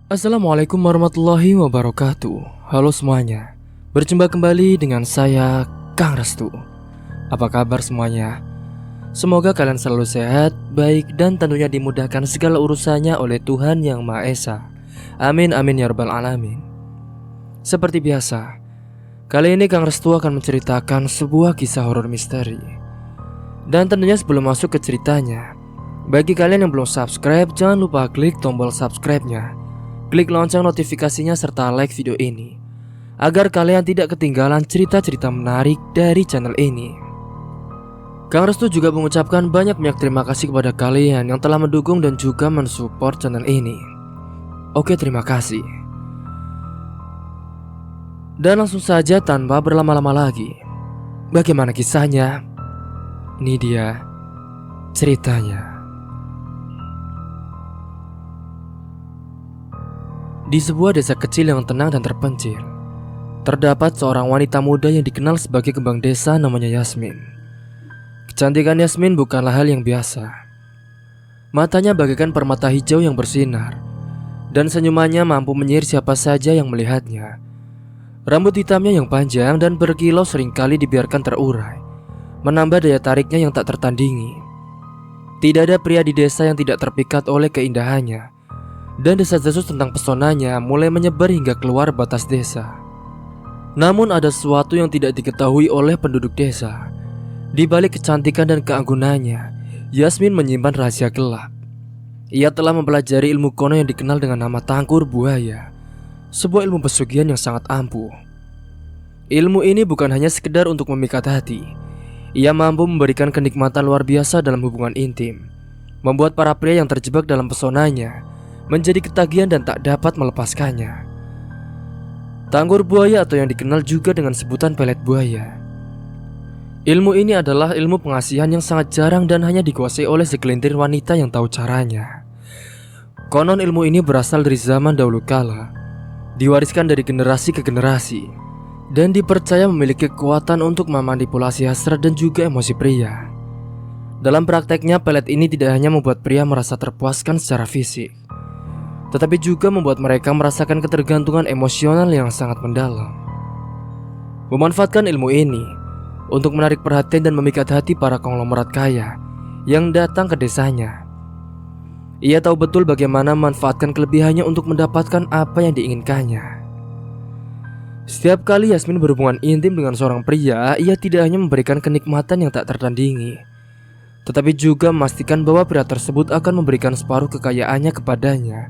Assalamualaikum warahmatullahi wabarakatuh. Halo semuanya, berjumpa kembali dengan saya, Kang Restu. Apa kabar semuanya? Semoga kalian selalu sehat, baik, dan tentunya dimudahkan segala urusannya oleh Tuhan Yang Maha Esa. Amin amin ya rabbal alamin. Seperti biasa, kali ini Kang Restu akan menceritakan sebuah kisah horor misteri. Dan tentunya sebelum masuk ke ceritanya, bagi kalian yang belum subscribe, jangan lupa klik tombol subscribe-nya, klik lonceng notifikasinya serta like video ini agar kalian tidak ketinggalan cerita-cerita menarik dari channel ini. Kang Restu juga mengucapkan banyak-banyak terima kasih kepada kalian yang telah mendukung dan juga mensupport channel ini. Oke, terima kasih. Dan langsung saja tanpa berlama-lama lagi, bagaimana kisahnya? Ini dia ceritanya. Di sebuah desa kecil yang tenang dan terpencil, terdapat seorang wanita muda yang dikenal sebagai kembang desa namanya Yasmin. Kecantikan Yasmin bukanlah hal yang biasa. Matanya bagaikan permata hijau yang bersinar, dan senyumannya mampu menyihir siapa saja yang melihatnya. Rambut hitamnya yang panjang dan berkilau seringkali dibiarkan terurai, menambah daya tariknya yang tak tertandingi. Tidak ada pria di desa yang tidak terpikat oleh keindahannya, dan desas-desus tentang pesonanya mulai menyebar hingga keluar batas desa. Namun ada sesuatu yang tidak diketahui oleh penduduk desa. Di balik kecantikan dan keanggunannya, Yasmin menyimpan rahasia gelap. Ia telah mempelajari ilmu kuno yang dikenal dengan nama Tangkur Buaya, sebuah ilmu pesugihan yang sangat ampuh. Ilmu ini bukan hanya sekedar untuk memikat hati. Ia mampu memberikan kenikmatan luar biasa dalam hubungan intim, membuat para pria yang terjebak dalam pesonanya menjadi ketagihan dan tak dapat melepaskannya. Tangkur buaya atau yang dikenal juga dengan sebutan pelet buaya. Ilmu ini adalah ilmu pengasihan yang sangat jarang dan hanya dikuasai oleh segelintir wanita yang tahu caranya. Konon ilmu ini berasal dari zaman dahulu kala, diwariskan dari generasi ke generasi, dan dipercaya memiliki kekuatan untuk memanipulasi hasrat dan juga emosi pria. Dalam prakteknya, pelet ini tidak hanya membuat pria merasa terpuaskan secara fisik, tetapi juga membuat mereka merasakan ketergantungan emosional yang sangat mendalam. Memanfaatkan ilmu ini untuk menarik perhatian dan memikat hati para konglomerat kaya yang datang ke desanya. Ia tahu betul bagaimana memanfaatkan kelebihannya untuk mendapatkan apa yang diinginkannya. Setiap kali Yasmin berhubungan intim dengan seorang pria, ia tidak hanya memberikan kenikmatan yang tak tertandingi, tetapi juga memastikan bahwa pria tersebut akan memberikan separuh kekayaannya kepadanya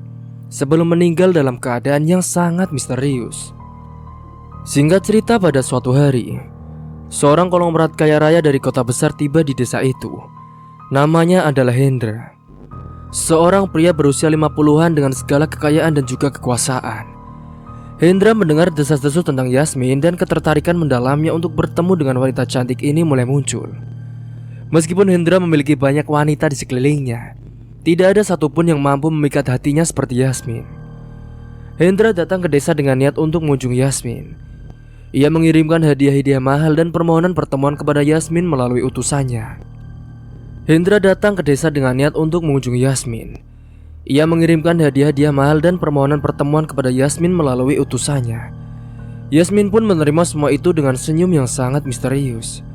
sebelum meninggal dalam keadaan yang sangat misterius. Singkat cerita, pada suatu hari, seorang konglomerat kaya raya dari kota besar tiba di desa itu. Namanya adalah Hendra, seorang pria berusia 50-an dengan segala kekayaan dan juga kekuasaan. Hendra mendengar desas-desus tentang Yasmin dan ketertarikan mendalamnya untuk bertemu dengan wanita cantik ini mulai muncul. Meskipun Hendra memiliki banyak wanita di sekelilingnya, tidak ada satupun yang mampu memikat hatinya seperti Yasmin. Hendra datang ke desa dengan niat untuk mengunjungi Yasmin. Ia mengirimkan hadiah-hadiah mahal dan permohonan pertemuan kepada Yasmin melalui utusannya. Hendra datang ke desa dengan niat untuk mengunjungi Yasmin. Ia mengirimkan hadiah-hadiah mahal dan permohonan pertemuan kepada Yasmin melalui utusannya. Yasmin pun menerima semua itu dengan senyum yang sangat misterius,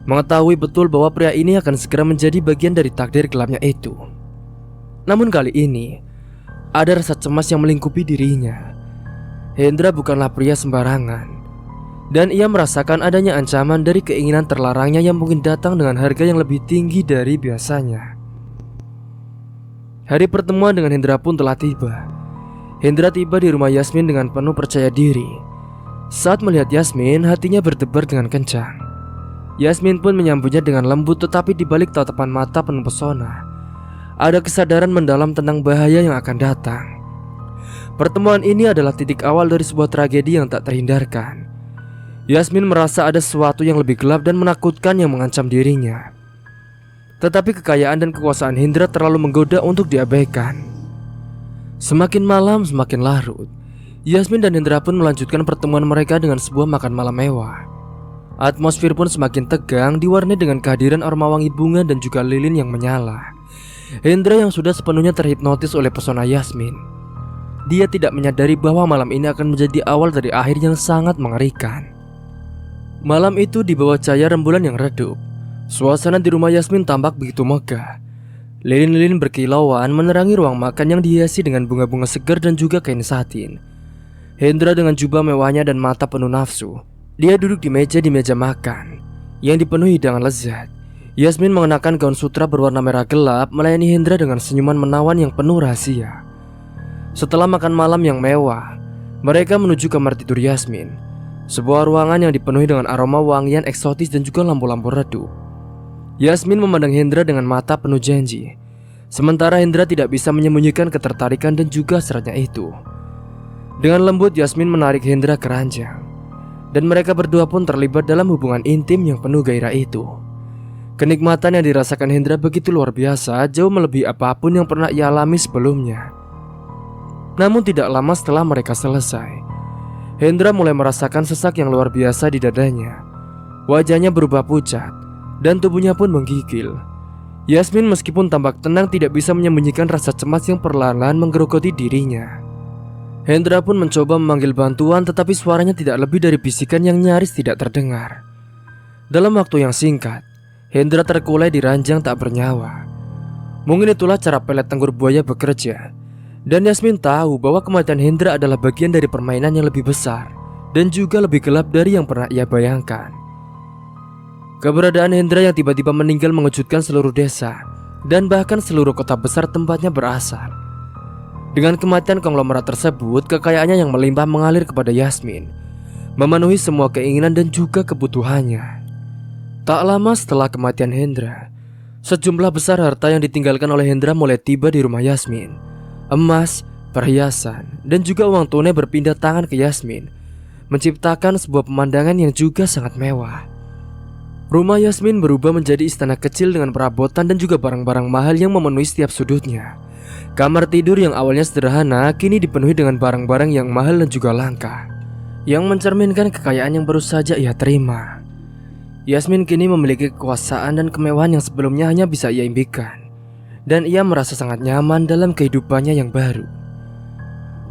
mengetahui betul bahwa pria ini akan segera menjadi bagian dari takdir gelapnya itu. Namun kali ini, ada rasa cemas yang melingkupi dirinya. Hendra bukanlah pria sembarangan, dan ia merasakan adanya ancaman dari keinginan terlarangnya yang mungkin datang dengan harga yang lebih tinggi dari biasanya. Hari pertemuan dengan Hendra pun telah tiba. Hendra tiba di rumah Yasmin dengan penuh percaya diri. Saat melihat Yasmin, hatinya berdebar dengan kencang. Yasmin pun menyambutnya dengan lembut, tetapi di balik tatapan mata penuh pesona, ada kesadaran mendalam tentang bahaya yang akan datang. Pertemuan ini adalah titik awal dari sebuah tragedi yang tak terhindarkan. Yasmin merasa ada sesuatu yang lebih gelap dan menakutkan yang mengancam dirinya. Tetapi kekayaan dan kekuasaan Hendra terlalu menggoda untuk diabaikan. Semakin malam semakin larut. Yasmin dan Hendra pun melanjutkan pertemuan mereka dengan sebuah makan malam mewah. Atmosfer pun semakin tegang, diwarnai dengan kehadiran aroma wangi bunga dan juga lilin yang menyala. Hendra yang sudah sepenuhnya terhipnotis oleh pesona Yasmin dia tidak menyadari bahwa malam ini akan menjadi awal dari akhir yang sangat mengerikan. Malam itu di bawah cahaya rembulan yang redup, suasana di rumah Yasmin tampak begitu megah. Lilin-lilin berkilauan menerangi ruang makan yang dihiasi dengan bunga-bunga segar dan juga kain satin. Hendra dengan jubah mewahnya dan mata penuh nafsu, dia duduk di meja makan yang dipenuhi hidangan lezat. Yasmin mengenakan gaun sutra berwarna merah gelap melayani Hendra dengan senyuman menawan yang penuh rahasia. Setelah makan malam yang mewah, mereka menuju kamar tidur Yasmin, sebuah ruangan yang dipenuhi dengan aroma wangian eksotis dan juga lampu-lampu redup. Yasmin memandang Hendra dengan mata penuh janji, sementara Hendra tidak bisa menyembunyikan ketertarikan dan juga hasratnya itu. Dengan lembut Yasmin menarik Hendra ke ranjang, dan mereka berdua pun terlibat dalam hubungan intim yang penuh gairah itu. Kenikmatan yang dirasakan Hendra begitu luar biasa, jauh melebihi apapun yang pernah ia alami sebelumnya. Namun tidak lama setelah mereka selesai, Hendra mulai merasakan sesak yang luar biasa di dadanya. Wajahnya berubah pucat dan tubuhnya pun menggigil. Yasmin meskipun tampak tenang tidak bisa menyembunyikan rasa cemas yang perlahan-lahan menggerogoti dirinya. Hendra pun mencoba memanggil bantuan, tetapi suaranya tidak lebih dari bisikan yang nyaris tidak terdengar. Dalam waktu yang singkat, Hendra terkulai di ranjang tak bernyawa. Mungkin itulah cara pelet tenggur buaya bekerja. Dan Yasmin tahu bahwa kematian Hendra adalah bagian dari permainan yang lebih besar dan juga lebih gelap dari yang pernah ia bayangkan. Keberadaan Hendra yang tiba-tiba meninggal mengejutkan seluruh desa dan bahkan seluruh kota besar tempatnya berasal. Dengan kematian konglomerat tersebut, kekayaannya yang melimpah mengalir kepada Yasmin, memenuhi semua keinginan dan juga kebutuhannya. Tak lama setelah kematian Hendra, sejumlah besar harta yang ditinggalkan oleh Hendra mulai tiba di rumah Yasmin. Emas, perhiasan, dan juga uang tunai berpindah tangan ke Yasmin, menciptakan sebuah pemandangan yang juga sangat mewah. Rumah Yasmin berubah menjadi istana kecil dengan perabotan dan juga barang-barang mahal yang memenuhi setiap sudutnya. Kamar tidur yang awalnya sederhana kini dipenuhi dengan barang-barang yang mahal dan juga langka, yang mencerminkan kekayaan yang baru saja ia terima. Yasmin kini memiliki kekuasaan dan kemewahan yang sebelumnya hanya bisa ia impikan, dan ia merasa sangat nyaman dalam kehidupannya yang baru.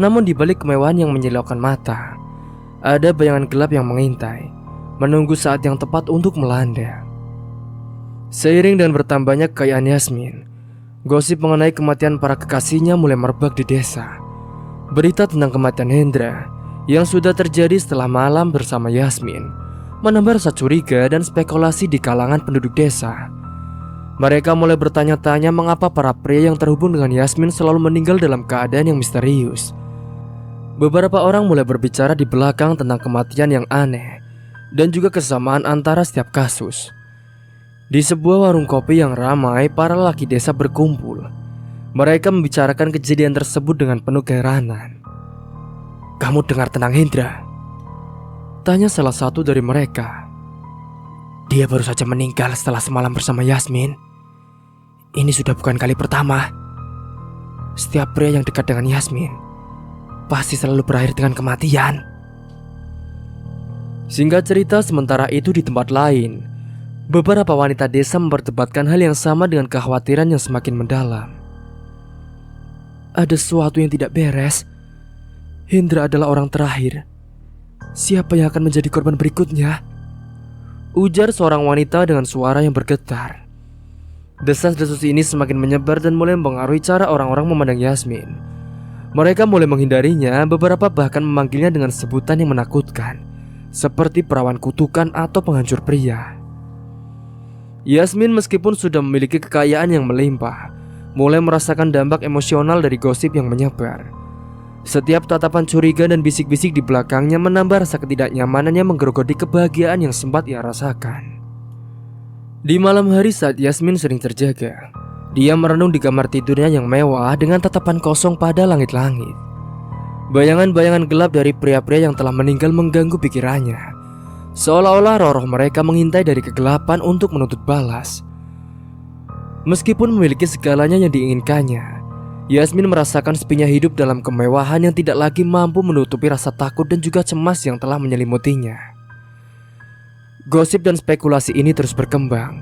Namun di balik kemewahan yang menyilaukan mata, ada bayangan gelap yang mengintai, menunggu saat yang tepat untuk melanda. Seiring dengan bertambahnya kekayaan Yasmin, gosip mengenai kematian para kekasihnya mulai merebak di desa. Berita tentang kematian Hendra yang sudah terjadi setelah malam bersama Yasmin menambah rasa curiga dan spekulasi di kalangan penduduk desa. Mereka mulai bertanya-tanya mengapa para pria yang terhubung dengan Yasmin selalu meninggal dalam keadaan yang misterius. Beberapa orang mulai berbicara di belakang tentang kematian yang aneh dan juga kesamaan antara setiap kasus. Di sebuah warung kopi yang ramai, para lelaki desa berkumpul. Mereka membicarakan kejadian tersebut dengan penuh keheranan. "Kamu dengar tentang Hendra?" tanya salah satu dari mereka. "Dia baru saja meninggal setelah semalam bersama Yasmin. Ini sudah bukan kali pertama. Setiap pria yang dekat dengan Yasmin pasti selalu berakhir dengan kematian." Singkat cerita, sementara itu di tempat lain, beberapa wanita desa memperdebatkan hal yang sama dengan kekhawatiran yang semakin mendalam. "Ada sesuatu yang tidak beres. Hendra adalah orang terakhir. Siapa yang akan menjadi korban berikutnya?" ujar seorang wanita dengan suara yang bergetar. Desas-desus ini semakin menyebar dan mulai mempengaruhi cara orang-orang memandang Yasmin. Mereka mulai menghindarinya, beberapa bahkan memanggilnya dengan sebutan yang menakutkan, seperti perawan kutukan atau penghancur pria. Yasmin meskipun sudah memiliki kekayaan yang melimpah, mulai merasakan dampak emosional dari gosip yang menyebar. Setiap tatapan curiga dan bisik-bisik di belakangnya menambah rasa ketidaknyamanan yang menggerogoti kebahagiaan yang sempat ia rasakan. Di malam hari saat Yasmin sering terjaga, dia merenung di kamar tidurnya yang mewah dengan tatapan kosong pada langit-langit. Bayangan-bayangan gelap dari pria-pria yang telah meninggal mengganggu pikirannya, seolah-olah roh-roh mereka mengintai dari kegelapan untuk menuntut balas. Meskipun memiliki segalanya yang diinginkannya, Yasmin merasakan sepinya hidup dalam kemewahan yang tidak lagi mampu menutupi rasa takut dan juga cemas yang telah menyelimutinya. Gosip dan spekulasi ini terus berkembang,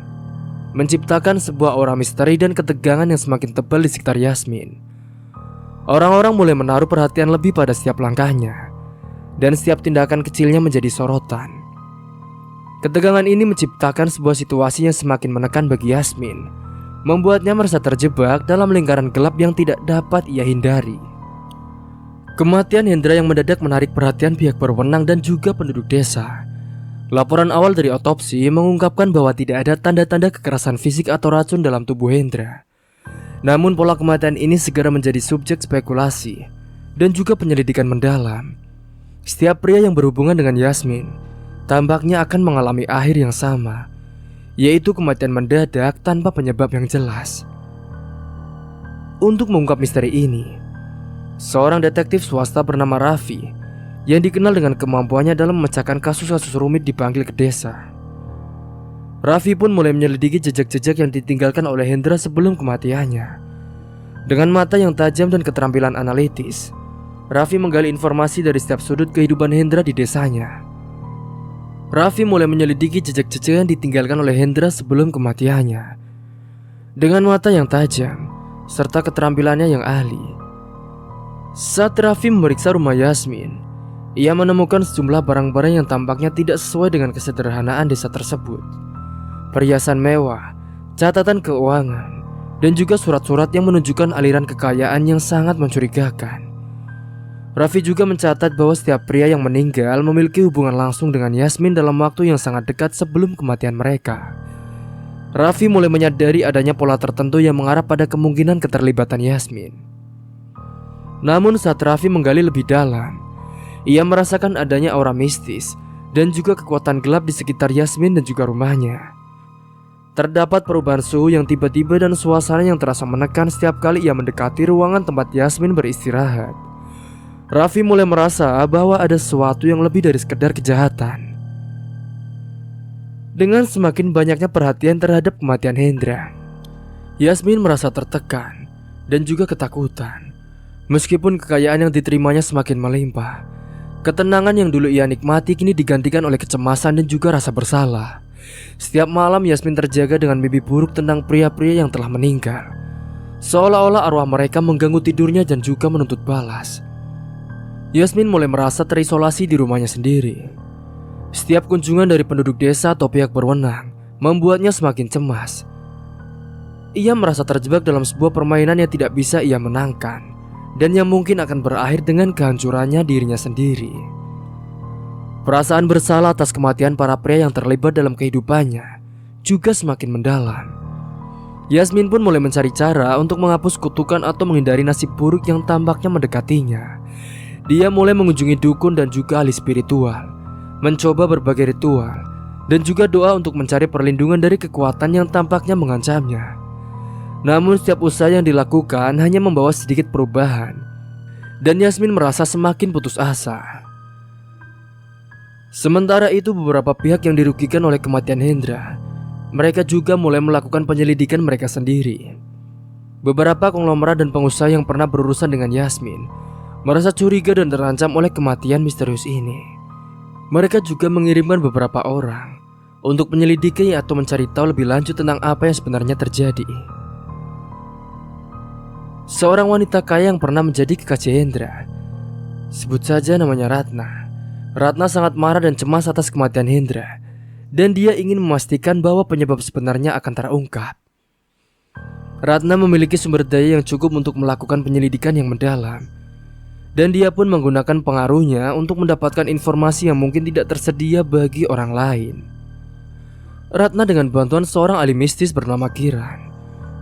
menciptakan sebuah aura misteri dan ketegangan yang semakin tebal di sekitar Yasmin. Orang-orang mulai menaruh perhatian lebih pada setiap langkahnya, dan setiap tindakan kecilnya menjadi sorotan. Ketegangan ini menciptakan sebuah situasi yang semakin menekan bagi Yasmin, membuatnya merasa terjebak dalam lingkaran gelap yang tidak dapat ia hindari. Kematian Hendra yang mendadak menarik perhatian pihak berwenang dan juga penduduk desa. Laporan awal dari otopsi mengungkapkan bahwa tidak ada tanda-tanda kekerasan fisik atau racun dalam tubuh Hendra. Namun pola kematian ini segera menjadi subjek spekulasi dan juga penyelidikan mendalam. Setiap pria yang berhubungan dengan Yasmin tampaknya akan mengalami akhir yang sama, yaitu kematian mendadak tanpa penyebab yang jelas. Untuk mengungkap misteri ini, seorang detektif swasta bernama Raffi yang dikenal dengan kemampuannya dalam memecahkan kasus-kasus rumit dipanggil ke desa. Raffi pun mulai menyelidiki jejak-jejak yang ditinggalkan oleh Hendra sebelum kematiannya. Dengan mata yang tajam dan keterampilan analitis, Raffi menggali informasi dari setiap sudut kehidupan Hendra di desanya. Raffi mulai menyelidiki jejak-jejak yang ditinggalkan oleh Hendra sebelum kematiannya. Dengan mata yang tajam serta keterampilannya yang ahli, saat Raffi memeriksa rumah Yasmin, ia menemukan sejumlah barang-barang yang tampaknya tidak sesuai dengan kesederhanaan desa tersebut. Perhiasan mewah, catatan keuangan, dan juga surat-surat yang menunjukkan aliran kekayaan yang sangat mencurigakan. Raffi juga mencatat bahwa setiap pria yang meninggal memiliki hubungan langsung dengan Yasmin dalam waktu yang sangat dekat sebelum kematian mereka. Raffi mulai menyadari adanya pola tertentu yang mengarah pada kemungkinan keterlibatan Yasmin. Namun saat Raffi menggali lebih dalam, ia merasakan adanya aura mistis dan juga kekuatan gelap di sekitar Yasmin dan juga rumahnya. Terdapat perubahan suhu yang tiba-tiba dan suasana yang terasa menekan setiap kali ia mendekati ruangan tempat Yasmin beristirahat. Raffi mulai merasa bahwa ada sesuatu yang lebih dari sekedar kejahatan. Dengan semakin banyaknya perhatian terhadap kematian Hendra, Yasmin merasa tertekan dan juga ketakutan. Meskipun kekayaan yang diterimanya semakin melimpah, ketenangan yang dulu ia nikmati kini digantikan oleh kecemasan dan juga rasa bersalah. Setiap malam Yasmin terjaga dengan mimpi buruk tentang pria-pria yang telah meninggal, seolah-olah arwah mereka mengganggu tidurnya dan juga menuntut balas. Yasmin mulai merasa terisolasi di rumahnya sendiri. Setiap kunjungan dari penduduk desa atau pihak berwenang membuatnya semakin cemas. Ia merasa terjebak dalam sebuah permainan yang tidak bisa ia menangkan, dan yang mungkin akan berakhir dengan kehancurannya dirinya sendiri. Perasaan bersalah atas kematian para pria yang terlibat dalam kehidupannya juga semakin mendalam. Yasmin pun mulai mencari cara untuk menghapus kutukan atau menghindari nasib buruk yang tampaknya mendekatinya. Dia mulai mengunjungi dukun dan juga ahli spiritual, mencoba berbagai ritual, dan juga doa untuk mencari perlindungan dari kekuatan yang tampaknya mengancamnya. Namun setiap usaha yang dilakukan hanya membawa sedikit perubahan, dan Yasmin merasa semakin putus asa. Sementara itu beberapa pihak yang dirugikan oleh kematian Hendra, mereka juga mulai melakukan penyelidikan mereka sendiri. Beberapa konglomerat dan pengusaha yang pernah berurusan dengan Yasmin merasa curiga dan terancam oleh kematian misterius ini. Mereka juga mengirimkan beberapa orang untuk menyelidiki atau mencari tahu lebih lanjut tentang apa yang sebenarnya terjadi. Seorang wanita kaya yang pernah menjadi kekasih Hendra, sebut saja namanya Ratna. Ratna sangat marah dan cemas atas kematian Hendra, dan dia ingin memastikan bahwa penyebab sebenarnya akan terungkap. Ratna memiliki sumber daya yang cukup untuk melakukan penyelidikan yang mendalam, dan dia pun menggunakan pengaruhnya untuk mendapatkan informasi yang mungkin tidak tersedia bagi orang lain. Ratna dengan bantuan seorang ahli mistis bernama Kiran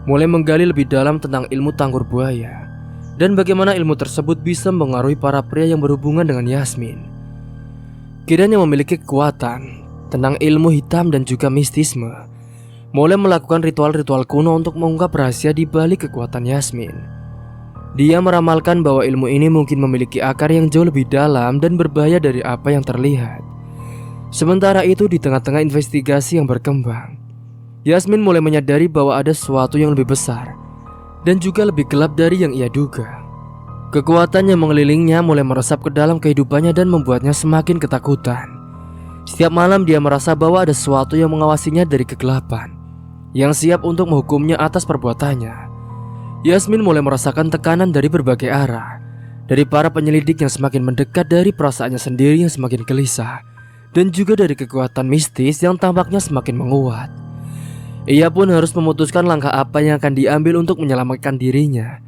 mulai menggali lebih dalam tentang ilmu tangkur buaya dan bagaimana ilmu tersebut bisa mempengaruhi para pria yang berhubungan dengan Yasmin. Kiran yang memiliki kekuatan tentang ilmu hitam dan juga mistisme mulai melakukan ritual-ritual kuno untuk mengungkap rahasia di balik kekuatan Yasmin. Dia meramalkan bahwa ilmu ini mungkin memiliki akar yang jauh lebih dalam dan berbahaya dari apa yang terlihat. Sementara itu di tengah-tengah investigasi yang berkembang, Yasmin mulai menyadari bahwa ada sesuatu yang lebih besar dan juga lebih gelap dari yang ia duga. Kekuatan yang mengelilingnya mulai meresap ke dalam kehidupannya dan membuatnya semakin ketakutan. Setiap malam dia merasa bahwa ada sesuatu yang mengawasinya dari kegelapan, yang siap untuk menghukumnya atas perbuatannya. Yasmin mulai merasakan tekanan dari berbagai arah, dari para penyelidik yang semakin mendekat, dari perasaannya sendiri yang semakin gelisah, dan juga dari kekuatan mistis yang tampaknya semakin menguat. Ia pun harus memutuskan langkah apa yang akan diambil untuk menyelamatkan dirinya,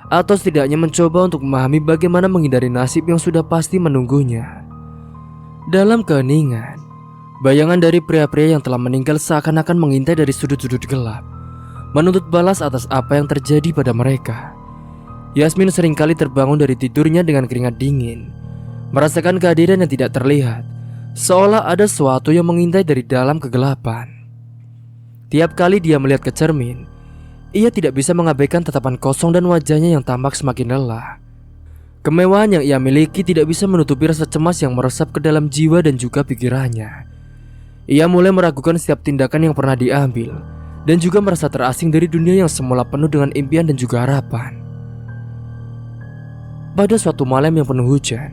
atau setidaknya mencoba untuk memahami bagaimana menghindari nasib yang sudah pasti menunggunya. Dalam keheningan, bayangan dari pria-pria yang telah meninggal seakan-akan mengintai dari sudut-sudut gelap, menuntut balas atas apa yang terjadi pada mereka. Yasmin seringkali terbangun dari tidurnya dengan keringat dingin, merasakan kehadiran yang tidak terlihat, seolah ada sesuatu yang mengintai dari dalam kegelapan. Tiap kali dia melihat ke cermin, ia tidak bisa mengabaikan tatapan kosong dan wajahnya yang tampak semakin lelah. Kemewahan yang ia miliki tidak bisa menutupi rasa cemas yang meresap ke dalam jiwa dan juga pikirannya. Ia mulai meragukan setiap tindakan yang pernah diambil, dan juga merasa terasing dari dunia yang semula penuh dengan impian dan juga harapan. Pada suatu malam yang penuh hujan,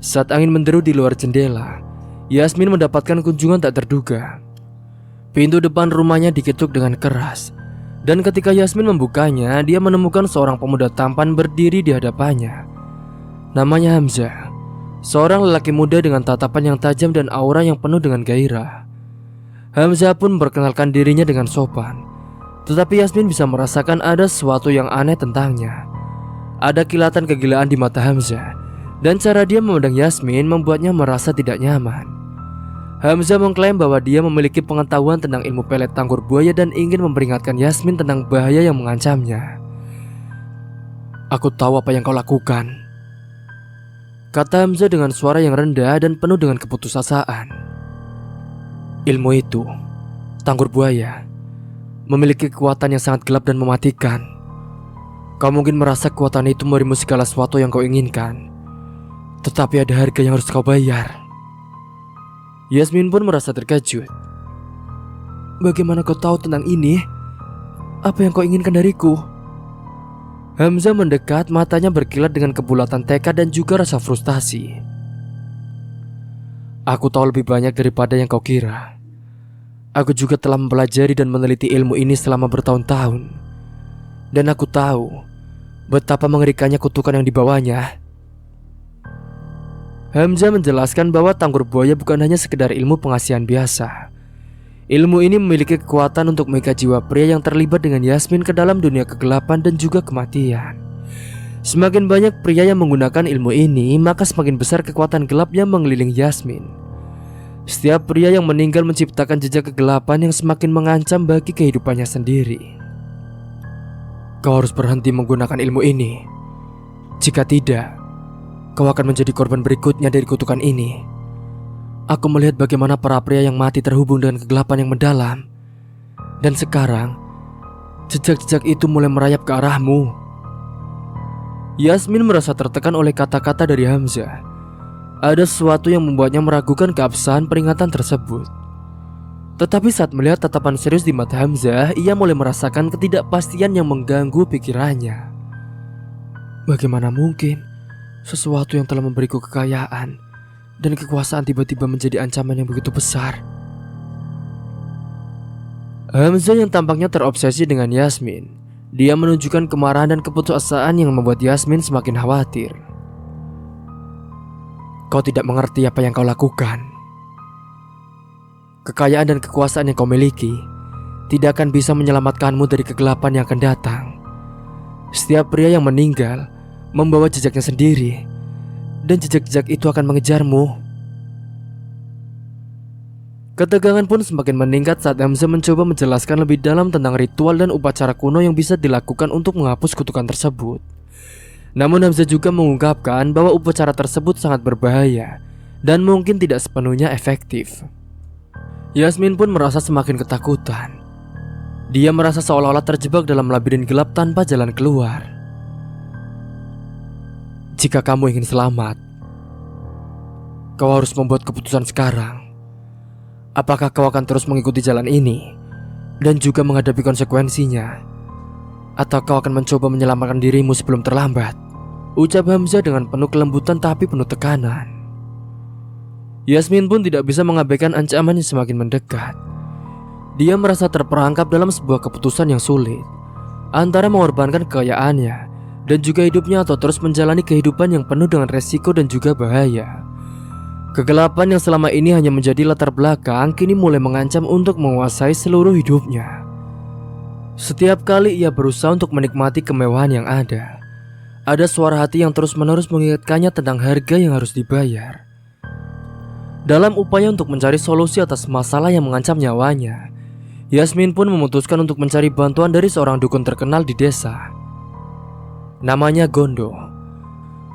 saat angin menderu di luar jendela, Yasmin mendapatkan kunjungan tak terduga. Pintu depan rumahnya diketuk dengan keras, dan ketika Yasmin membukanya, dia menemukan seorang pemuda tampan berdiri di hadapannya. Namanya Hamzah, seorang lelaki muda dengan tatapan yang tajam dan aura yang penuh dengan gairah. Hamzah pun memperkenalkan dirinya dengan sopan, tetapi Yasmin bisa merasakan ada sesuatu yang aneh tentangnya. Ada kilatan kegilaan di mata Hamzah, dan cara dia memandang Yasmin membuatnya merasa tidak nyaman. Hamzah mengklaim bahwa dia memiliki pengetahuan tentang ilmu pelet tangkur buaya dan ingin memperingatkan Yasmin tentang bahaya yang mengancamnya. "Aku tahu apa yang kau lakukan," kata Hamzah dengan suara yang rendah dan penuh dengan keputusasaan. "Ilmu itu, tangkur buaya, memiliki kekuatan yang sangat gelap dan mematikan. Kau mungkin merasa kekuatan itu memberimu segala sesuatu yang kau inginkan, tetapi ada harga yang harus kau bayar." Yasmin pun merasa terkejut. "Bagaimana kau tahu tentang ini? Apa yang kau inginkan dariku?" Hamzah mendekat, matanya berkilat dengan kebulatan tekad dan juga rasa frustasi. "Aku tahu lebih banyak daripada yang kau kira. Aku juga telah mempelajari dan meneliti ilmu ini selama bertahun-tahun. Dan aku tahu betapa mengerikannya kutukan yang dibawanya." Hamzah menjelaskan bahwa tangkur buaya bukan hanya sekedar ilmu pengasihan biasa. Ilmu ini memiliki kekuatan untuk mengikat jiwa pria yang terlibat dengan Yasmin ke dalam dunia kegelapan dan juga kematian. Semakin banyak pria yang menggunakan ilmu ini, maka semakin besar kekuatan gelap yang mengelilingi Yasmin. Setiap pria yang meninggal menciptakan jejak kegelapan yang semakin mengancam bagi kehidupannya sendiri. "Kau harus berhenti menggunakan ilmu ini. Jika tidak, kau akan menjadi korban berikutnya dari kutukan ini. Aku melihat bagaimana para pria yang mati terhubung dengan kegelapan yang mendalam. Dan sekarang, jejak-jejak itu mulai merayap ke arahmu." Yasmin merasa tertekan oleh kata-kata dari Hamzah. Ada sesuatu yang membuatnya meragukan keabsahan peringatan tersebut. Tetapi saat melihat tatapan serius di mata Hamzah, ia mulai merasakan ketidakpastian yang mengganggu pikirannya. Bagaimana mungkin sesuatu yang telah memberiku kekayaan dan kekuasaan tiba-tiba menjadi ancaman yang begitu besar? Hamzah yang tampaknya terobsesi dengan Yasmin, dia menunjukkan kemarahan dan keputusasaan yang membuat Yasmin semakin khawatir. "Kau tidak mengerti apa yang kau lakukan. Kekayaan dan kekuasaan yang kau miliki tidak akan bisa menyelamatkanmu dari kegelapan yang akan datang. Setiap pria yang meninggal membawa jejaknya sendiri, dan jejak-jejak itu akan mengejarmu." Ketegangan pun semakin meningkat saat Hamzah mencoba menjelaskan lebih dalam tentang ritual dan upacara kuno yang bisa dilakukan untuk menghapus kutukan tersebut. Namun Hamzah juga mengungkapkan bahwa upacara tersebut sangat berbahaya dan mungkin tidak sepenuhnya efektif. Yasmin pun merasa semakin ketakutan. Dia merasa seolah-olah terjebak dalam labirin gelap tanpa jalan keluar. "Jika kamu ingin selamat, kau harus membuat keputusan sekarang. Apakah kau akan terus mengikuti jalan ini dan juga menghadapi konsekuensinya, atau kau akan mencoba menyelamatkan dirimu sebelum terlambat?" ucap Hamzah dengan penuh kelembutan tapi penuh tekanan. Yasmin pun tidak bisa mengabaikan ancaman yang semakin mendekat. Dia merasa terperangkap dalam sebuah keputusan yang sulit. antara mengorbankan kekayaannya dan juga hidupnya atau terus menjalani kehidupan yang penuh dengan resiko dan juga bahaya. Kegelapan yang selama ini hanya menjadi latar belakang kini mulai mengancam untuk menguasai seluruh hidupnya. Setiap kali ia berusaha untuk menikmati kemewahan yang ada suara hati yang terus-menerus mengingatkannya tentang harga yang harus dibayar. Dalam upaya untuk mencari solusi atas masalah yang mengancam nyawanya, Yasmin pun memutuskan untuk mencari bantuan dari seorang dukun terkenal di desa. Namanya Gondo.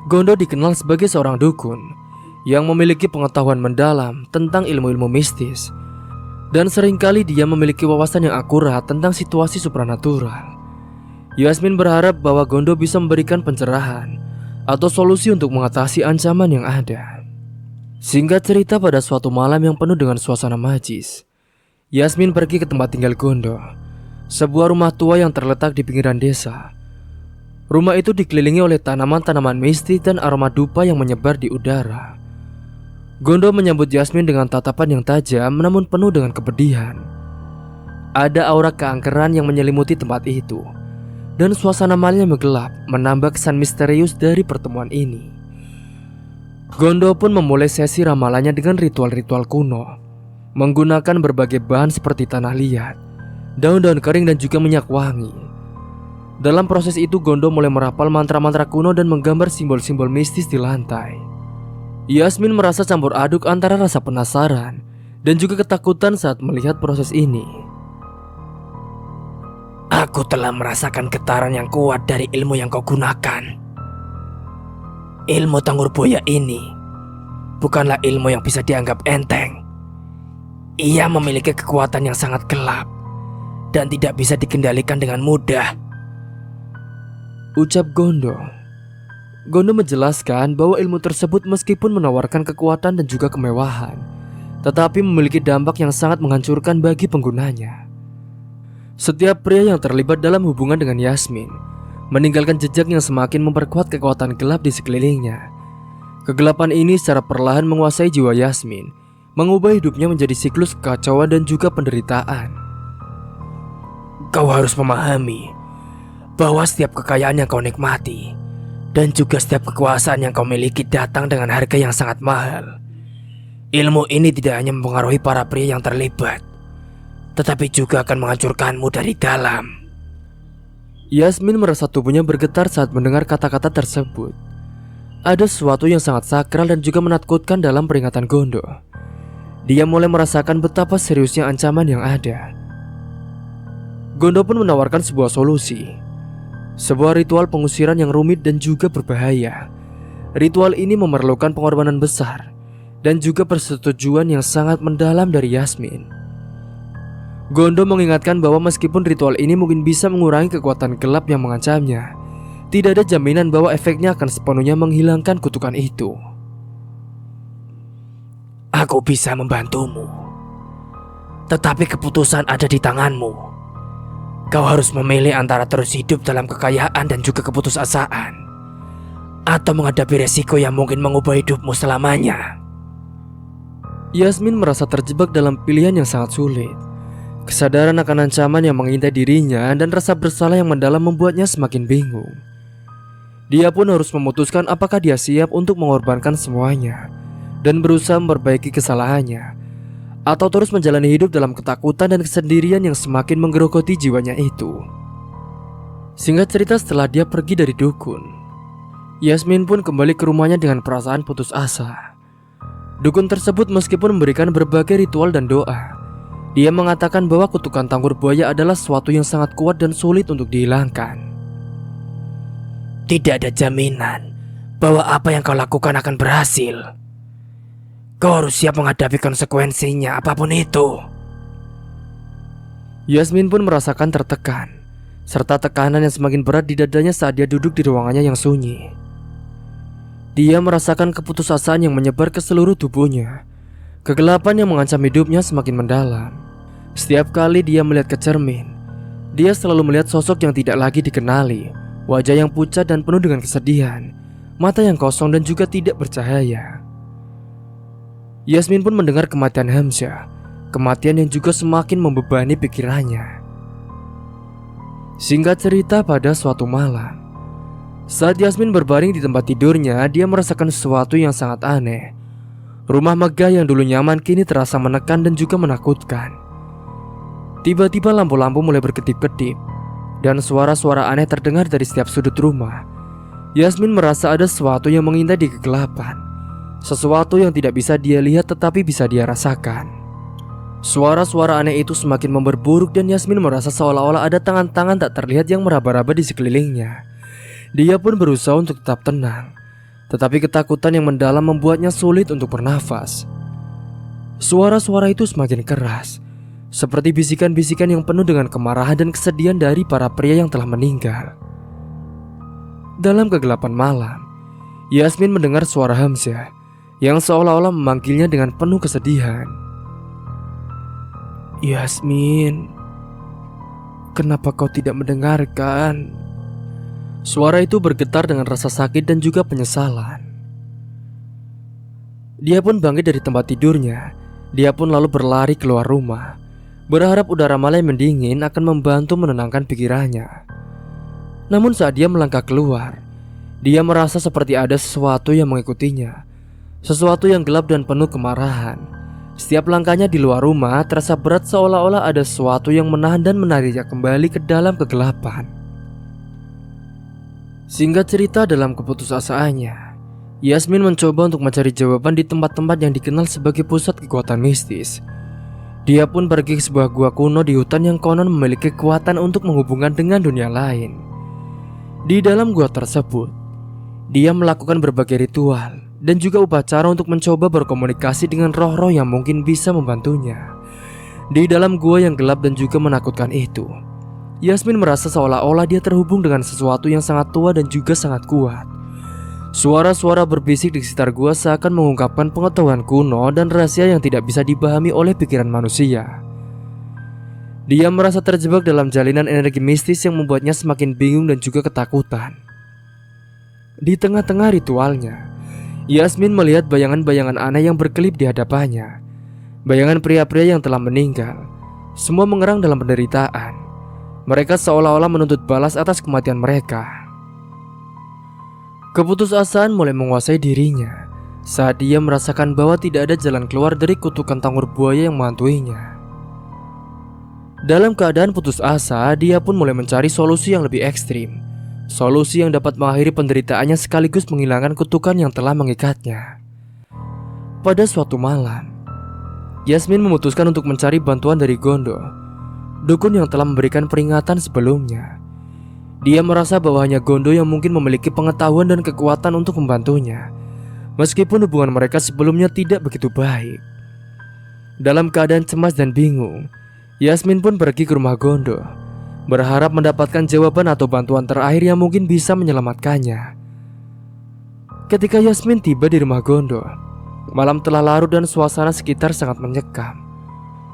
Gondo dikenal sebagai seorang dukun yang memiliki pengetahuan mendalam tentang ilmu-ilmu mistis, dan seringkali dia memiliki wawasan yang akurat tentang situasi supranatural. Yasmin berharap bahwa Gondo bisa memberikan pencerahan atau solusi untuk mengatasi ancaman yang ada. Singkat cerita, pada suatu malam yang penuh dengan suasana magis, Yasmin pergi ke tempat tinggal Gondo, sebuah rumah tua yang terletak di pinggiran desa. Rumah itu dikelilingi oleh tanaman-tanaman mistis dan aroma dupa yang menyebar di udara. Gondo menyambut Yasmin dengan tatapan yang tajam namun penuh dengan kepedihan. Ada aura keangkeran yang menyelimuti tempat itu, dan suasana malam yang gelap menambah kesan misterius dari pertemuan ini. Gondo pun memulai sesi ramalannya dengan ritual-ritual kuno, menggunakan berbagai bahan seperti tanah liat, daun-daun kering dan juga minyak wangi. Dalam proses itu Gondo mulai merapal mantra-mantra kuno dan menggambar simbol-simbol mistis di lantai. Yasmin merasa campur aduk antara rasa penasaran dan juga ketakutan saat melihat proses ini. Aku telah merasakan getaran yang kuat dari ilmu yang kau gunakan. Ilmu Tanggur Buaya ini bukanlah ilmu yang bisa dianggap enteng. Ia memiliki kekuatan yang sangat gelap dan tidak bisa dikendalikan dengan mudah, ucap Gondo. Gondo menjelaskan bahwa ilmu tersebut meskipun menawarkan kekuatan dan juga kemewahan, tetapi memiliki dampak yang sangat menghancurkan bagi penggunanya. Setiap pria yang terlibat dalam hubungan dengan Yasmin meninggalkan jejak yang semakin memperkuat kekuatan gelap di sekelilingnya. Kegelapan ini secara perlahan menguasai jiwa Yasmin, mengubah hidupnya menjadi siklus kekacauan dan juga penderitaan. Kau harus memahami bahwa setiap kekayaan yang kau nikmati dan juga setiap kekuasaan yang kau miliki datang dengan harga yang sangat mahal. Ilmu ini tidak hanya mempengaruhi para pria yang terlibat, tetapi juga akan menghancurkanmu dari dalam. Yasmin merasa tubuhnya bergetar saat mendengar kata-kata tersebut. Ada sesuatu yang sangat sakral dan juga menakutkan dalam peringatan Gondo. Dia mulai merasakan betapa seriusnya ancaman yang ada. Gondo pun menawarkan sebuah solusi, sebuah ritual pengusiran yang rumit dan juga berbahaya. Ritual ini memerlukan pengorbanan besar dan juga persetujuan yang sangat mendalam dari Yasmin. Gondo mengingatkan bahwa meskipun ritual ini mungkin bisa mengurangi kekuatan gelap yang mengancamnya, tidak ada jaminan bahwa efeknya akan sepenuhnya menghilangkan kutukan itu. Aku bisa membantumu, tetapi keputusan ada di tanganmu. Kau harus memilih antara terus hidup dalam kekayaan dan juga keputusasaan, atau menghadapi resiko yang mungkin mengubah hidupmu selamanya. Yasmin merasa terjebak dalam pilihan yang sangat sulit. Kesadaran akan ancaman yang mengintai dirinya dan rasa bersalah yang mendalam membuatnya semakin bingung. Dia pun harus memutuskan apakah dia siap untuk mengorbankan semuanya dan berusaha memperbaiki kesalahannya, atau terus menjalani hidup dalam ketakutan dan kesendirian yang semakin menggerogoti jiwanya itu. Singkat cerita, setelah dia pergi dari dukun, Yasmin pun kembali ke rumahnya dengan perasaan putus asa. Dukun tersebut meskipun memberikan berbagai ritual dan doa, dia mengatakan bahwa kutukan Tanggur Buaya adalah sesuatu yang sangat kuat dan sulit untuk dihilangkan. Tidak ada jaminan bahwa apa yang kau lakukan akan berhasil. Kau harus siap menghadapi konsekuensinya apapun itu. Yasmin pun merasakan tertekan, serta tekanan yang semakin berat di dadanya saat dia duduk di ruangannya yang sunyi. Dia merasakan keputusasaan yang menyebar ke seluruh tubuhnya. Kegelapan yang mengancam hidupnya semakin mendalam. Setiap kali dia melihat ke cermin, dia selalu melihat sosok yang tidak lagi dikenali, wajah yang pucat dan penuh dengan kesedihan, mata yang kosong dan juga tidak bercahaya. Yasmin pun mendengar kematian Hamzah, kematian yang juga semakin membebani pikirannya. Singkat cerita, pada suatu malam, saat Yasmin berbaring di tempat tidurnya, dia merasakan sesuatu yang sangat aneh. Rumah megah yang dulu nyaman kini terasa menekan dan juga menakutkan. Tiba-tiba lampu-lampu mulai berkedip-kedip dan suara-suara aneh terdengar dari setiap sudut rumah. Yasmin merasa ada sesuatu yang mengintai di kegelapan, sesuatu yang tidak bisa dia lihat tetapi bisa dia rasakan. Suara-suara aneh itu semakin memperburuk dan Yasmin merasa seolah-olah ada tangan-tangan tak terlihat yang meraba-raba di sekelilingnya. Dia pun berusaha untuk tetap tenang, tetapi ketakutan yang mendalam membuatnya sulit untuk bernafas. Suara-suara itu semakin keras, seperti bisikan-bisikan yang penuh dengan kemarahan dan kesedihan dari para pria yang telah meninggal. Dalam kegelapan malam, Yasmin mendengar suara Hamzah yang seolah-olah memanggilnya dengan penuh kesedihan. "Yasmin, kenapa kau tidak mendengarkan?" Suara itu bergetar dengan rasa sakit dan juga penyesalan. Dia pun bangkit dari tempat tidurnya. Dia pun lalu berlari keluar rumah, berharap udara malam yang mendingin akan membantu menenangkan pikirannya. Namun saat dia melangkah keluar, dia merasa seperti ada sesuatu yang mengikutinya. Sesuatu yang gelap dan penuh kemarahan. Setiap langkahnya di luar rumah terasa berat, seolah-olah ada sesuatu yang menahan dan menariknya kembali ke dalam kegelapan. Singkat cerita, dalam keputusasaannya, Yasmin mencoba untuk mencari jawaban di tempat-tempat yang dikenal sebagai pusat kekuatan mistis. Dia pun pergi ke sebuah gua kuno di hutan yang konon memiliki kekuatan untuk menghubungkan dengan dunia lain. Di dalam gua tersebut, dia melakukan berbagai ritual dan juga upacara untuk mencoba berkomunikasi dengan roh-roh yang mungkin bisa membantunya. Di dalam gua yang gelap dan juga menakutkan itu, Yasmin merasa seolah-olah dia terhubung dengan sesuatu yang sangat tua dan juga sangat kuat. Suara-suara berbisik di sekitar gua seakan mengungkapkan pengetahuan kuno dan rahasia yang tidak bisa dipahami oleh pikiran manusia. Dia merasa terjebak dalam jalinan energi mistis yang membuatnya semakin bingung dan juga ketakutan. Di tengah-tengah ritualnya, Yasmin melihat bayangan-bayangan aneh yang berkelip di hadapannya. Bayangan pria-pria yang telah meninggal, semua mengerang dalam penderitaan. Mereka seolah-olah menuntut balas atas kematian mereka. Keputusasaan mulai menguasai dirinya saat dia merasakan bahwa tidak ada jalan keluar dari kutukan tanggur buaya yang menghantuinya. Dalam keadaan putus asa, dia pun mulai mencari solusi yang lebih ekstrim. Solusi yang dapat mengakhiri penderitaannya sekaligus menghilangkan kutukan yang telah mengikatnya. Pada suatu malam, Yasmin memutuskan untuk mencari bantuan dari Gondo, dukun yang telah memberikan peringatan sebelumnya. Dia merasa bahwa hanya Gondo yang mungkin memiliki pengetahuan dan kekuatan untuk membantunya, meskipun hubungan mereka sebelumnya tidak begitu baik. Dalam keadaan cemas dan bingung, Yasmin pun pergi ke rumah Gondo, berharap mendapatkan jawaban atau bantuan terakhir yang mungkin bisa menyelamatkannya. Ketika Yasmin tiba di rumah Gondo, malam telah larut dan suasana sekitar sangat mencekam.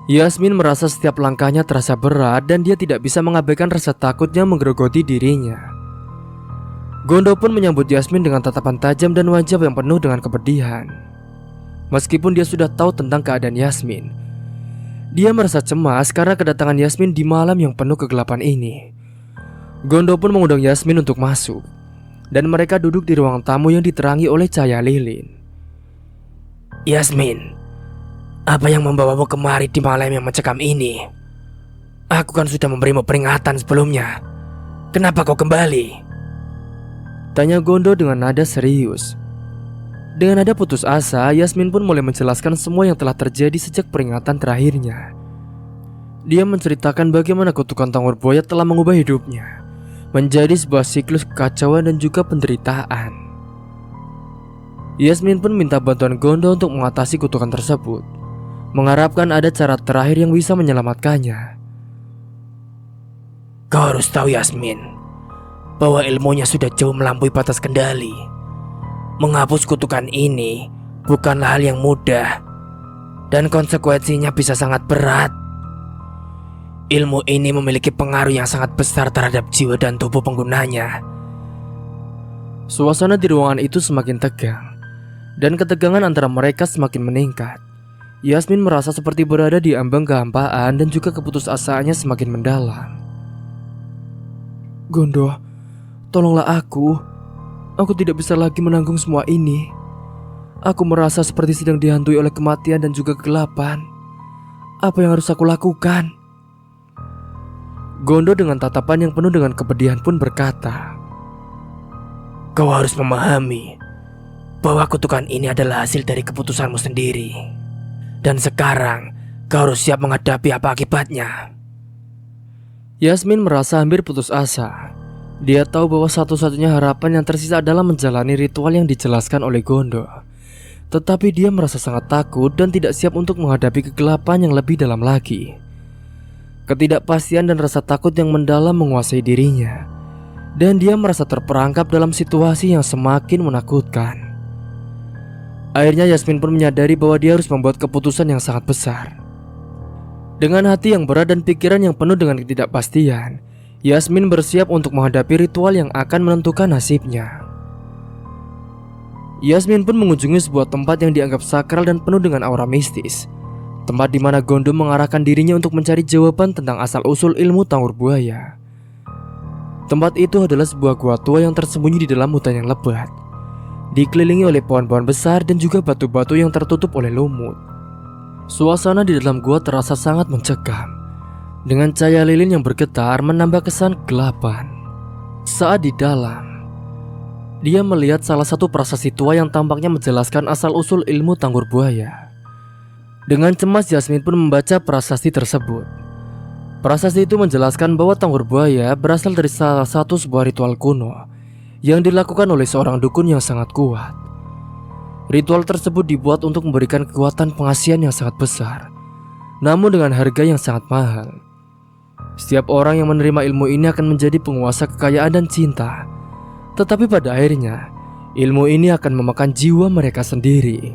Yasmin merasa setiap langkahnya terasa berat dan dia tidak bisa mengabaikan rasa takut yang menggerogoti dirinya. Gondo pun menyambut Yasmin dengan tatapan tajam dan wajah yang penuh dengan kepedihan. Meskipun dia sudah tahu tentang keadaan Yasmin, dia merasa cemas karena kedatangan Yasmin di malam yang penuh kegelapan ini. Gondo pun mengundang Yasmin untuk masuk, dan mereka duduk di ruang tamu yang diterangi oleh cahaya lilin. "Yasmin, apa yang membawamu kemari di malam yang mencekam ini? Aku kan sudah memberimu peringatan sebelumnya. Kenapa kau kembali?" tanya Gondo dengan nada serius. Dengan nada putus asa, Yasmin pun mulai menjelaskan semua yang telah terjadi sejak peringatan terakhirnya. Dia menceritakan bagaimana kutukan tanggur buaya telah mengubah hidupnya menjadi sebuah siklus kekacauan dan juga penderitaan. Yasmin pun minta bantuan Gondo untuk mengatasi kutukan tersebut, mengharapkan ada cara terakhir yang bisa menyelamatkannya. "Kau harus tahu, Yasmin, bahwa ilmunya sudah jauh melampaui batas kendali. Menghapus kutukan ini bukanlah hal yang mudah, dan konsekuensinya bisa sangat berat. Ilmu ini memiliki pengaruh yang sangat besar terhadap jiwa dan tubuh penggunanya." Suasana di ruangan itu semakin tegang, dan ketegangan antara mereka semakin meningkat. Yasmin merasa seperti berada di ambang kehampaan dan juga keputusasaannya semakin mendalam. Gondo, tolonglah aku. Aku tidak bisa lagi menanggung semua ini. Aku merasa seperti sedang dihantui oleh kematian dan juga kegelapan. Apa yang harus aku lakukan? Gondo dengan tatapan yang penuh dengan kepedihan pun berkata, Kau harus memahami bahwa kutukan ini adalah hasil dari keputusanmu sendiri. Dan sekarang kau harus siap menghadapi apa akibatnya. Yasmin merasa hampir putus asa. Dia tahu bahwa satu-satunya harapan yang tersisa adalah menjalani ritual yang dijelaskan oleh Gondo. Tetapi dia merasa sangat takut dan tidak siap untuk menghadapi kegelapan yang lebih dalam lagi. Ketidakpastian dan rasa takut yang mendalam menguasai dirinya, dan dia merasa terperangkap dalam situasi yang semakin menakutkan. Akhirnya Yasmin pun menyadari bahwa dia harus membuat keputusan yang sangat besar. Dengan hati yang berat dan pikiran yang penuh dengan ketidakpastian, Yasmin bersiap untuk menghadapi ritual yang akan menentukan nasibnya. Yasmin pun mengunjungi sebuah tempat yang dianggap sakral dan penuh dengan aura mistis. Tempat di mana Gondo mengarahkan dirinya untuk mencari jawaban tentang asal-usul ilmu Tanggur Buaya. Tempat itu adalah sebuah gua tua yang tersembunyi di dalam hutan yang lebat, dikelilingi oleh pohon-pohon besar dan juga batu-batu yang tertutup oleh lumut. Suasana di dalam gua terasa sangat mencekam, dengan cahaya lilin yang bergetar menambah kesan kegelapan. Saat di dalam, dia melihat salah satu prasasti tua yang tampaknya menjelaskan asal-usul ilmu Tanggur Buaya. Dengan cemas Yasmin pun membaca prasasti tersebut. Prasasti itu menjelaskan bahwa Tanggur Buaya berasal dari salah satu sebuah ritual kuno yang dilakukan oleh seorang dukun yang sangat kuat. Ritual tersebut dibuat untuk memberikan kekuatan pengasihan yang sangat besar, namun dengan harga yang sangat mahal. Setiap orang yang menerima ilmu ini akan menjadi penguasa kekayaan dan cinta. Tetapi pada akhirnya, ilmu ini akan memakan jiwa mereka sendiri.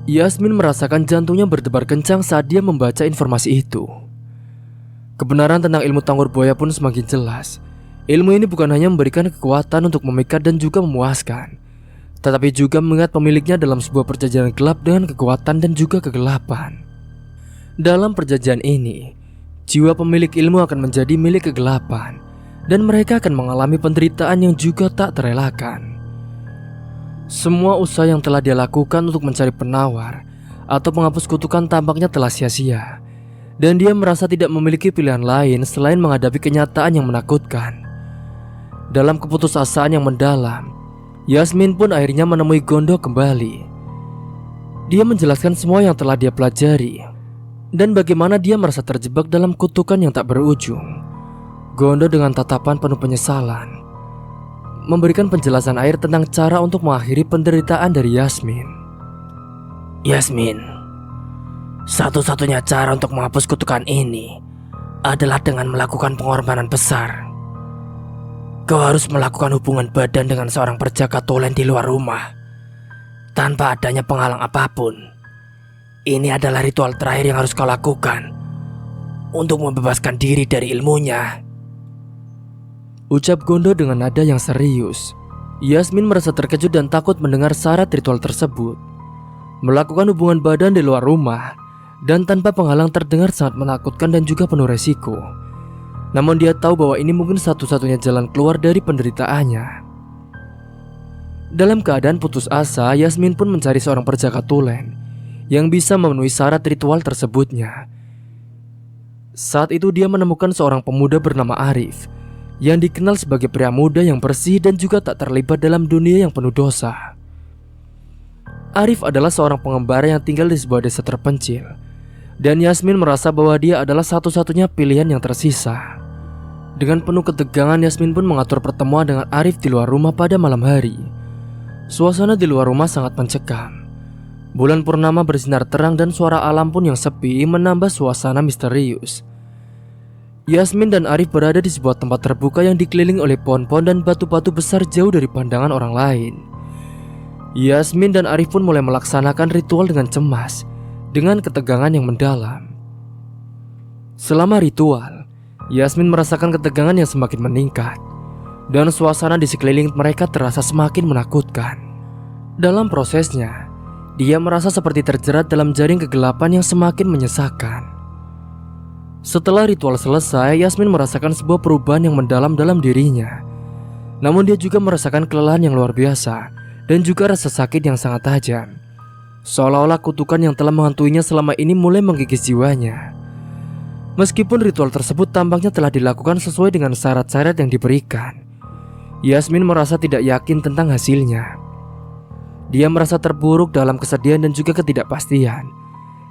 Yasmin merasakan jantungnya berdebar kencang saat dia membaca informasi itu. Kebenaran tentang ilmu Tanggur Buaya pun semakin jelas. Ilmu ini bukan hanya memberikan kekuatan untuk memikat dan juga memuaskan, tetapi juga mengingat pemiliknya dalam sebuah perjanjian gelap dengan kekuatan dan juga kegelapan. Dalam perjanjian ini, jiwa pemilik ilmu akan menjadi milik kegelapan, dan mereka akan mengalami penderitaan yang juga tak terelakkan. Semua usaha yang telah dia lakukan untuk mencari penawar atau penghapus kutukan tampaknya telah sia-sia, dan dia merasa tidak memiliki pilihan lain selain menghadapi kenyataan yang menakutkan. Dalam keputusasaan yang mendalam, Yasmin pun akhirnya menemui Gondo kembali. Dia menjelaskan semua yang telah dia pelajari dan bagaimana dia merasa terjebak dalam kutukan yang tak berujung. Gondo dengan tatapan penuh penyesalan memberikan penjelasan air tentang cara untuk mengakhiri penderitaan dari Yasmin. Yasmin, satu-satunya cara untuk menghapus kutukan ini adalah dengan melakukan pengorbanan besar. Kau harus melakukan hubungan badan dengan seorang perjaka tulen di luar rumah tanpa adanya penghalang apapun. Ini adalah ritual terakhir yang harus kau lakukan untuk membebaskan diri dari ilmunya, ucap Gondo dengan nada yang serius. Yasmin merasa terkejut dan takut mendengar syarat ritual tersebut. Melakukan hubungan badan di luar rumah dan tanpa penghalang terdengar sangat menakutkan dan juga penuh resiko. Namun dia tahu bahwa ini mungkin satu-satunya jalan keluar dari penderitaannya. Dalam keadaan putus asa, Yasmin pun mencari seorang perjaka tulen yang bisa memenuhi syarat ritual tersebutnya. Saat itu dia menemukan seorang pemuda bernama Arif yang dikenal sebagai pria muda yang bersih dan juga tak terlibat dalam dunia yang penuh dosa. Arif adalah seorang pengembara yang tinggal di sebuah desa terpencil, dan Yasmin merasa bahwa dia adalah satu-satunya pilihan yang tersisa. Dengan penuh ketegangan, Yasmin pun mengatur pertemuan dengan Arif di luar rumah pada malam hari. Suasana di luar rumah sangat mencekam. Bulan purnama bersinar terang dan suara alam pun yang sepi menambah suasana misterius. Yasmin dan Arif berada di sebuah tempat terbuka yang dikelilingi oleh pohon-pohon dan batu-batu besar jauh dari pandangan orang lain. Yasmin dan Arif pun mulai melaksanakan ritual dengan cemas, dengan ketegangan yang mendalam. Selama ritual, Yasmin merasakan ketegangan yang semakin meningkat, dan suasana di sekeliling mereka terasa semakin menakutkan. Dalam prosesnya, dia merasa seperti terjerat dalam jaring kegelapan yang semakin menyesakan. Setelah ritual selesai, Yasmin merasakan sebuah perubahan yang mendalam dalam dirinya. Namun dia juga merasakan kelelahan yang luar biasa dan juga rasa sakit yang sangat tajam. Seolah-olah kutukan yang telah menghantuinya selama ini mulai menggigit jiwanya. Meskipun ritual tersebut tampaknya telah dilakukan sesuai dengan syarat-syarat yang diberikan, Yasmin merasa tidak yakin tentang hasilnya. Dia merasa terpuruk dalam kesedihan dan juga ketidakpastian.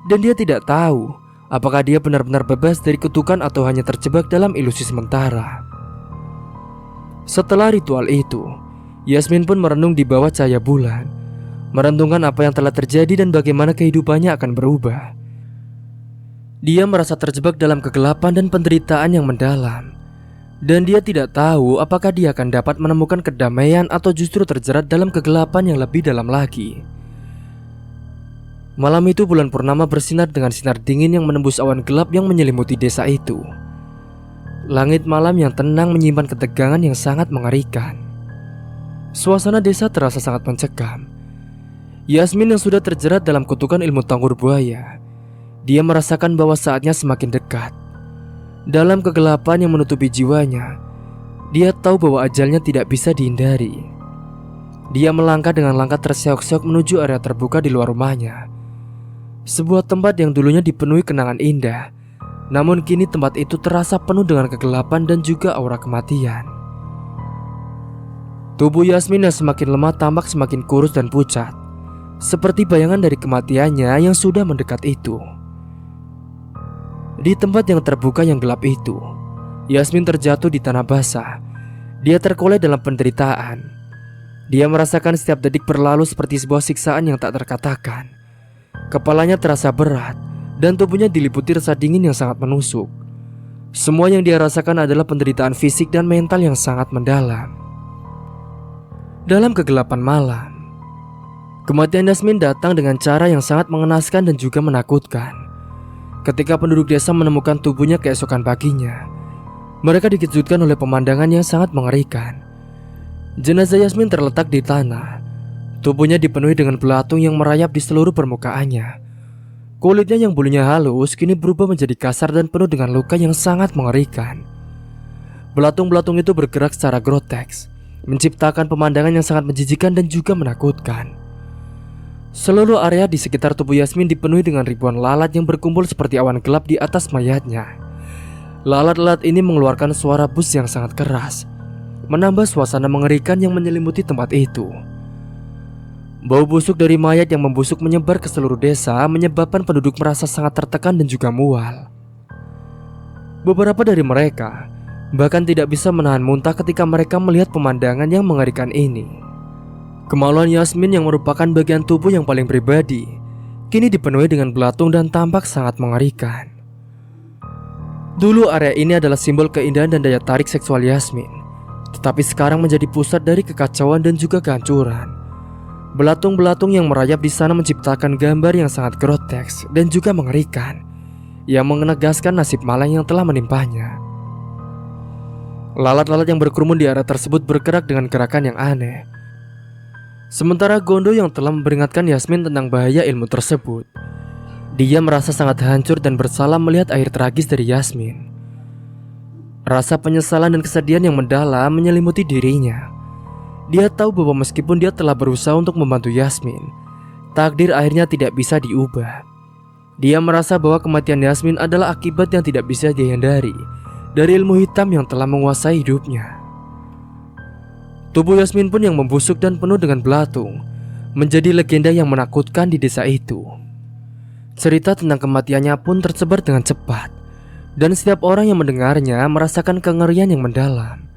Dan dia tidak tahu apakah dia benar-benar bebas dari kutukan atau hanya terjebak dalam ilusi sementara. Setelah ritual itu, Yasmin pun merenung di bawah cahaya bulan, merenungkan apa yang telah terjadi dan bagaimana kehidupannya akan berubah. Dia merasa terjebak dalam kegelapan dan penderitaan yang mendalam. Dan dia tidak tahu apakah dia akan dapat menemukan kedamaian atau justru terjerat dalam kegelapan yang lebih dalam lagi. Malam itu bulan purnama bersinar dengan sinar dingin yang menembus awan gelap yang menyelimuti desa itu. Langit malam yang tenang menyimpan ketegangan yang sangat mengerikan. Suasana desa terasa sangat mencekam. Yasmin yang sudah terjerat dalam kutukan ilmu tanggur buaya, dia merasakan bahwa saatnya semakin dekat. Dalam kegelapan yang menutupi jiwanya, dia tahu bahwa ajalnya tidak bisa dihindari. Dia melangkah dengan langkah terseok-seok menuju area terbuka di luar rumahnya. Sebuah tempat yang dulunya dipenuhi kenangan indah, namun kini tempat itu terasa penuh dengan kegelapan dan juga aura kematian. Tubuh Yasmin yang semakin lemah tampak semakin kurus dan pucat, seperti bayangan dari kematiannya yang sudah mendekat itu. Di tempat yang terbuka yang gelap itu, Yasmin terjatuh di tanah basah. Dia terkoleh dalam penderitaan. Dia merasakan setiap detik berlalu seperti sebuah siksaan yang tak terkatakan. Kepalanya terasa berat dan tubuhnya diliputi rasa dingin yang sangat menusuk. Semua yang dia rasakan adalah penderitaan fisik dan mental yang sangat mendalam. Dalam kegelapan malam, kematian Yasmin datang dengan cara yang sangat mengenaskan dan juga menakutkan. Ketika penduduk desa menemukan tubuhnya keesokan paginya, mereka dikejutkan oleh pemandangan yang sangat mengerikan. Jenazah Yasmin terletak di tanah. Tubuhnya dipenuhi dengan belatung yang merayap di seluruh permukaannya. Kulitnya yang bulunya halus kini berubah menjadi kasar dan penuh dengan luka yang sangat mengerikan. Belatung-belatung itu bergerak secara groteks, menciptakan pemandangan yang sangat menjijikan dan juga menakutkan. Seluruh area di sekitar tubuh Yasmin dipenuhi dengan ribuan lalat yang berkumpul seperti awan gelap di atas mayatnya. Lalat-lalat ini mengeluarkan suara bus yang sangat keras, menambah suasana mengerikan yang menyelimuti tempat itu. Bau busuk dari mayat yang membusuk menyebar ke seluruh desa, menyebabkan penduduk merasa sangat tertekan dan juga mual. Beberapa dari mereka bahkan tidak bisa menahan muntah ketika mereka melihat pemandangan yang mengerikan ini. Kemaluan Yasmin yang merupakan bagian tubuh yang paling pribadi kini dipenuhi dengan belatung dan tampak sangat mengerikan. Dulu area ini adalah simbol keindahan dan daya tarik seksual Yasmin, tetapi sekarang menjadi pusat dari kekacauan dan juga kehancuran. Belatung-belatung yang merayap di sana menciptakan gambar yang sangat groteks dan juga mengerikan, yang menegaskan nasib malang yang telah menimpanya. Lalat-lalat yang berkerumun di area tersebut bergerak dengan gerakan yang aneh. Sementara Gondo yang telah memperingatkan Yasmin tentang bahaya ilmu tersebut, dia merasa sangat hancur dan bersalah melihat akhir tragis dari Yasmin. Rasa penyesalan dan kesedihan yang mendalam menyelimuti dirinya. Dia tahu bahwa meskipun dia telah berusaha untuk membantu Yasmin, takdir akhirnya tidak bisa diubah. Dia merasa bahwa kematian Yasmin adalah akibat yang tidak bisa dihindari dari ilmu hitam yang telah menguasai hidupnya. Tubuh Yasmin pun yang membusuk dan penuh dengan belatung menjadi legenda yang menakutkan di desa itu. Cerita tentang kematiannya pun tersebar dengan cepat, dan setiap orang yang mendengarnya merasakan kengerian yang mendalam.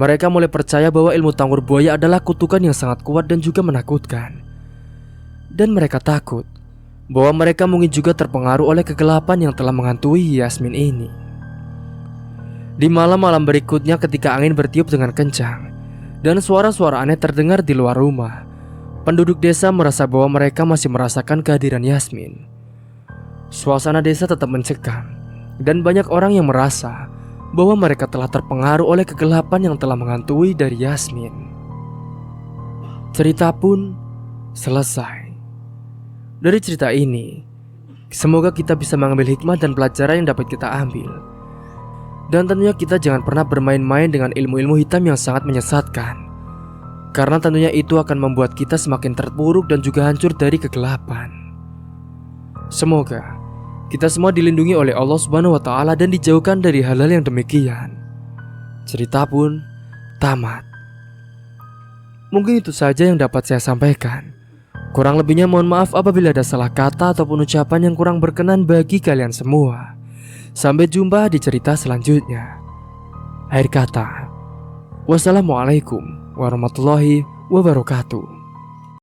Mereka mulai percaya bahwa ilmu tanggur buaya adalah kutukan yang sangat kuat dan juga menakutkan. Dan mereka takut bahwa mereka mungkin juga terpengaruh oleh kegelapan yang telah menghantui Yasmin ini. Di malam-malam berikutnya ketika angin bertiup dengan kencang dan suara-suara aneh terdengar di luar rumah, penduduk desa merasa bahwa mereka masih merasakan kehadiran Yasmin. Suasana desa tetap mencekam, dan banyak orang yang merasa bahwa mereka telah terpengaruh oleh kegelapan yang telah menghantui dari Yasmin. Cerita pun selesai. Dari cerita ini, Semoga kita bisa mengambil hikmah dan pelajaran yang dapat kita ambil. Dan tentunya kita jangan pernah bermain-main dengan ilmu-ilmu hitam yang sangat menyesatkan, karena tentunya itu akan membuat kita semakin terpuruk dan juga hancur dari kegelapan. Semoga kita semua dilindungi oleh Allah Subhanahu wa Ta'ala dan dijauhkan dari hal-hal yang demikian. Cerita pun tamat. Mungkin itu saja yang dapat saya sampaikan. Kurang lebihnya mohon maaf apabila ada salah kata ataupun ucapan yang kurang berkenan bagi kalian semua. Sampai jumpa di cerita selanjutnya. Akhir kata, wassalamualaikum warahmatullahi wabarakatuh.